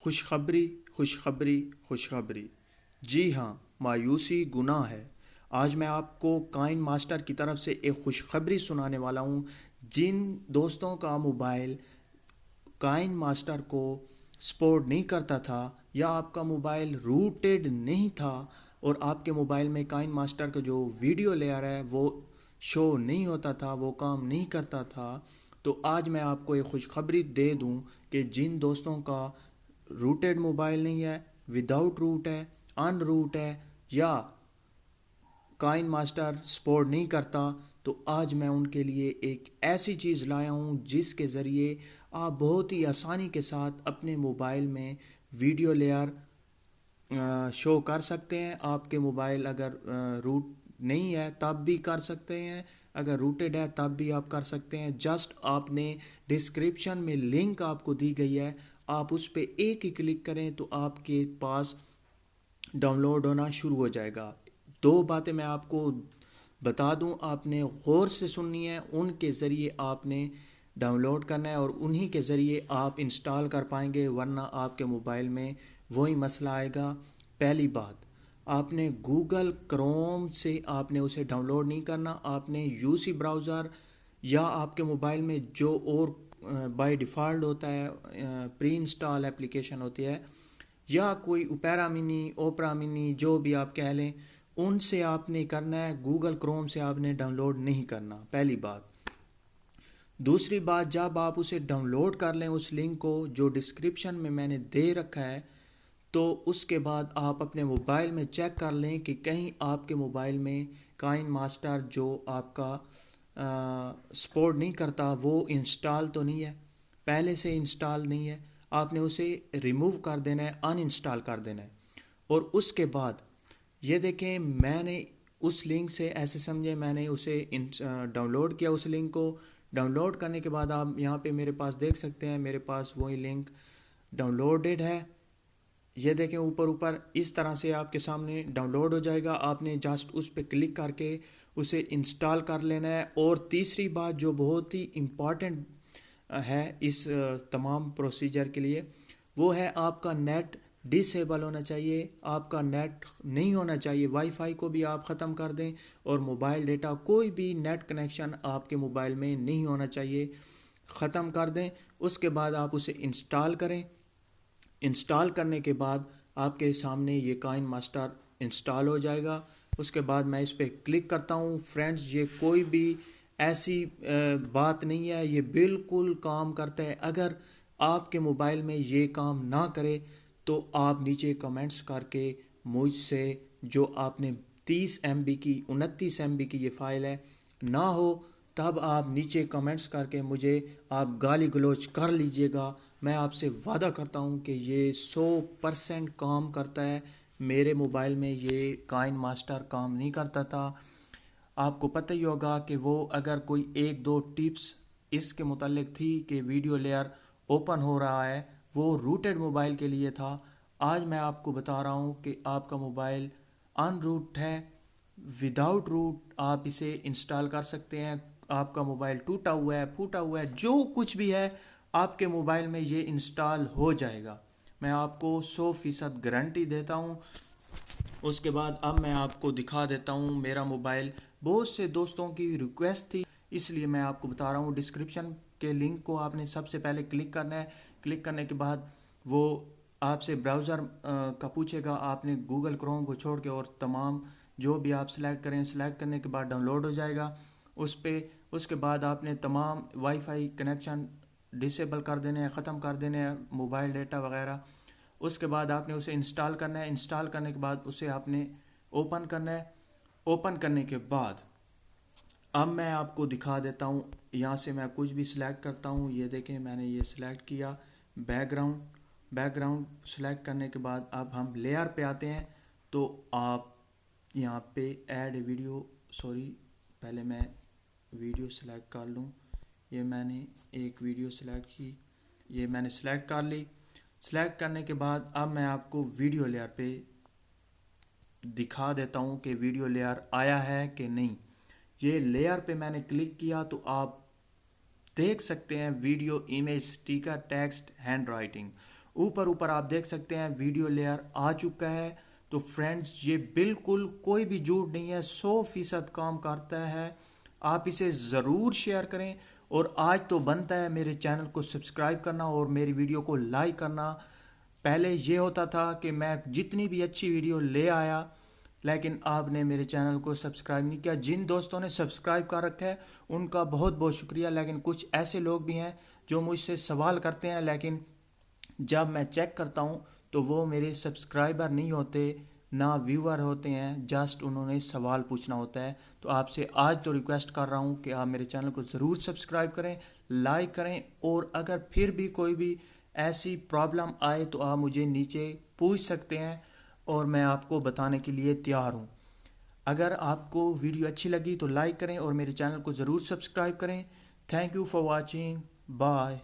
خوشخبری خوشخبری خوشخبری جی ہاں، مایوسی گناہ ہے۔ آج میں آپ کو کائن ماسٹر کی طرف سے ایک خوشخبری سنانے والا ہوں۔ جن دوستوں کا موبائل کائن ماسٹر کو سپورٹ نہیں کرتا تھا یا آپ کا موبائل روٹیڈ نہیں تھا اور آپ کے موبائل میں کائن ماسٹر کا جو ویڈیو لیئر ہے وہ شو نہیں ہوتا تھا، وہ کام نہیں کرتا تھا، تو آج میں آپ کو ایک خوشخبری دے دوں کہ جن دوستوں کا روٹیڈ موبائل نہیں ہے، وداؤٹ روٹ ہے، ان روٹ ہے، یا کائن ماسٹر سپورٹ نہیں کرتا، تو آج میں ان کے لیے ایک ایسی چیز لایا ہوں جس کے ذریعے آپ بہت ہی آسانی کے ساتھ اپنے موبائل میں ویڈیو لیئر شو کر سکتے ہیں۔ آپ کے موبائل اگر روٹ نہیں ہے تب بھی کر سکتے ہیں، اگر روٹیڈ ہے تب بھی آپ کر سکتے ہیں۔ جسٹ آپ نے ڈسکرپشن میں لنک آپ کو دی گئی ہے، آپ اس پہ ایک ہی کلک کریں تو آپ کے پاس ڈاؤن لوڈ ہونا شروع ہو جائے گا۔ دو باتیں میں آپ کو بتا دوں، آپ نے غور سے سننی ہے، ان کے ذریعے آپ نے ڈاؤن لوڈ کرنا ہے اور انہی کے ذریعے آپ انسٹال کر پائیں گے، ورنہ آپ کے موبائل میں وہی مسئلہ آئے گا۔ پہلی بات، آپ نے گوگل کروم سے آپ نے اسے ڈاؤن لوڈ نہیں کرنا، آپ نے یو سی براؤزر یا آپ کے موبائل میں جو اور بائی ڈیفالٹ ہوتا ہے پری انسٹال اپلیکیشن ہوتی ہے، یا کوئی اوپیرا منی، اوپرا منی، جو بھی آپ کہہ لیں، ان سے آپ نے کرنا ہے، گوگل کروم سے آپ نے ڈاؤن لوڈ نہیں کرنا، پہلی بات۔ دوسری بات، جب آپ اسے ڈاؤن لوڈ کر لیں اس لنک کو جو ڈسکرپشن میں نے دے رکھا ہے، تو اس کے بعد آپ اپنے موبائل میں چیک کر لیں کہ کہیں آپ کے موبائل میں کائن ماسٹر جو آپ کا سپورٹ نہیں کرتا وہ انسٹال تو نہیں ہے، پہلے سے انسٹال نہیں ہے، آپ نے اسے ریموو کر دینا ہے، ان انسٹال کر دینا ہے۔ اور اس کے بعد یہ دیکھیں، میں نے اس لنک سے ایسے سمجھے میں نے اسے ڈاؤن لوڈ کیا، اس لنک کو ڈاؤن لوڈ کرنے کے بعد آپ یہاں پہ میرے پاس دیکھ سکتے ہیں، میرے پاس وہی لنک ڈاؤن لوڈڈ ہے۔ یہ دیکھیں اوپر اس طرح سے آپ کے سامنے ڈاؤن لوڈ ہو جائے گا، آپ نے جسٹ اس پہ کلک کر کے اسے انسٹال کر لینا ہے۔ اور تیسری بات جو بہت ہی امپورٹنٹ ہے اس تمام پروسیجر کے لیے، وہ ہے آپ کا نیٹ ڈسیبل ہونا چاہیے، آپ کا نیٹ نہیں ہونا چاہیے، وائی فائی کو بھی آپ ختم کر دیں اور موبائل ڈیٹا کوئی بھی نیٹ کنیکشن آپ کے موبائل میں نہیں ہونا چاہیے، ختم کر دیں۔ اس کے بعد آپ اسے انسٹال کریں، انسٹال کرنے کے بعد آپ کے سامنے یہ کائن ماسٹر انسٹال ہو جائے گا۔ اس کے بعد میں اس پہ کلک کرتا ہوں۔ فرینڈز، یہ کوئی بھی ایسی بات نہیں ہے، یہ بالکل کام کرتا ہے۔ اگر آپ کے موبائل میں یہ کام نہ کرے تو آپ نیچے کمنٹس کر کے مجھ سے، جو آپ نے 30 ایم بی کی 29 ایم بی کی یہ فائل ہے، نہ ہو تب آپ نیچے کمنٹس کر کے مجھے آپ گالی گلوچ کر لیجئے گا۔ میں آپ سے وعدہ کرتا ہوں کہ یہ 100% کام کرتا ہے۔ میرے موبائل میں یہ کائن ماسٹر کام نہیں کرتا تھا۔ آپ کو پتہ ہی ہوگا کہ وہ اگر کوئی ایک دو ٹپس اس کے متعلق تھی کہ ویڈیو لیئر اوپن ہو رہا ہے، وہ روٹیڈ موبائل کے لیے تھا۔ آج میں آپ کو بتا رہا ہوں کہ آپ کا موبائل ان روٹ ہے، وداؤٹ روٹ آپ اسے انسٹال کر سکتے ہیں۔ آپ کا موبائل ٹوٹا ہوا ہے، پھوٹا ہوا ہے، جو کچھ بھی ہے آپ کے موبائل میں یہ انسٹال ہو جائے گا، میں آپ کو 100% گارنٹی دیتا ہوں۔ اس کے بعد اب میں آپ کو دکھا دیتا ہوں میرا موبائل۔ بہت سے دوستوں کی ریکویسٹ تھی، اس لیے میں آپ کو بتا رہا ہوں۔ ڈسکرپشن کے لنک کو آپ نے سب سے پہلے کلک کرنا ہے، کلک کرنے کے بعد وہ آپ سے براؤزر کا پوچھے گا، آپ نے گوگل کروم کو چھوڑ کے اور تمام جو بھی آپ سلیکٹ کریں، سلیکٹ کرنے کے بعد ڈاؤن لوڈ ہو جائے گا اس پہ۔ اس کے بعد آپ نے تمام وائی فائی کنیکشن ڈسیبل کر دینے ہیں، ختم کر دینے ہیں، موبائل ڈیٹا وغیرہ۔ اس کے بعد آپ نے اسے انسٹال کرنا ہے، انسٹال کرنے کے بعد اسے آپ نے اوپن کرنا ہے۔ اوپن کرنے کے بعد اب میں آپ کو دکھا دیتا ہوں، یہاں سے میں کچھ بھی سلیکٹ کرتا ہوں۔ یہ دیکھیں میں نے یہ سلیکٹ کیا، بیک گراؤنڈ سلیکٹ کرنے کے بعد اب ہم لیئر پہ آتے ہیں۔ تو آپ یہاں پہ ایڈ ویڈیو، پہلے میں ویڈیو سلیکٹ کر لوں۔ یہ میں نے ایک ویڈیو سلیکٹ کی، یہ میں نے سلیکٹ کر لی۔ سلیکٹ کرنے کے بعد اب میں آپ کو ویڈیو لیئر پہ دکھا دیتا ہوں کہ ویڈیو لیئر آیا ہے کہ نہیں۔ یہ لیئر پہ میں نے کلک کیا تو آپ دیکھ سکتے ہیں video, image, sticker, text, hand writing, اوپر آپ دیکھ سکتے ہیں ویڈیو لیئر آ چکا ہے. تو فرینڈز یہ بالکل کوئی بھی جھوٹ نہیں ہے, 100% کام کرتا ہے. آپ اسے ضرور شیئر کریں, اور آج تو بنتا ہے میرے چینل کو سبسکرائب کرنا اور میری ویڈیو کو لائک کرنا. پہلے یہ ہوتا تھا کہ میں جتنی بھی اچھی ویڈیو لے آیا لیکن آپ نے میرے چینل کو سبسکرائب نہیں کیا. جن دوستوں نے سبسکرائب کر رکھا ہے ان کا بہت بہت شکریہ, لیکن کچھ ایسے لوگ بھی ہیں جو مجھ سے سوال کرتے ہیں لیکن جب میں چیک کرتا ہوں تو وہ میرے سبسکرائبر نہیں ہوتے, نہ ویور ہوتے ہیں, جسٹ انہوں نے سوال پوچھنا ہوتا ہے. تو آپ سے آج تو ریکویسٹ کر رہا ہوں کہ آپ میرے چینل کو ضرور سبسکرائب کریں, لائک کریں, اور اگر پھر بھی کوئی بھی ایسی پرابلم آئے تو آپ مجھے نیچے پوچھ سکتے ہیں اور میں آپ کو بتانے کے لیے تیار ہوں. اگر آپ کو ویڈیو اچھی لگی تو لائک کریں اور میرے چینل کو ضرور سبسکرائب کریں. Thank you for watching. Bye.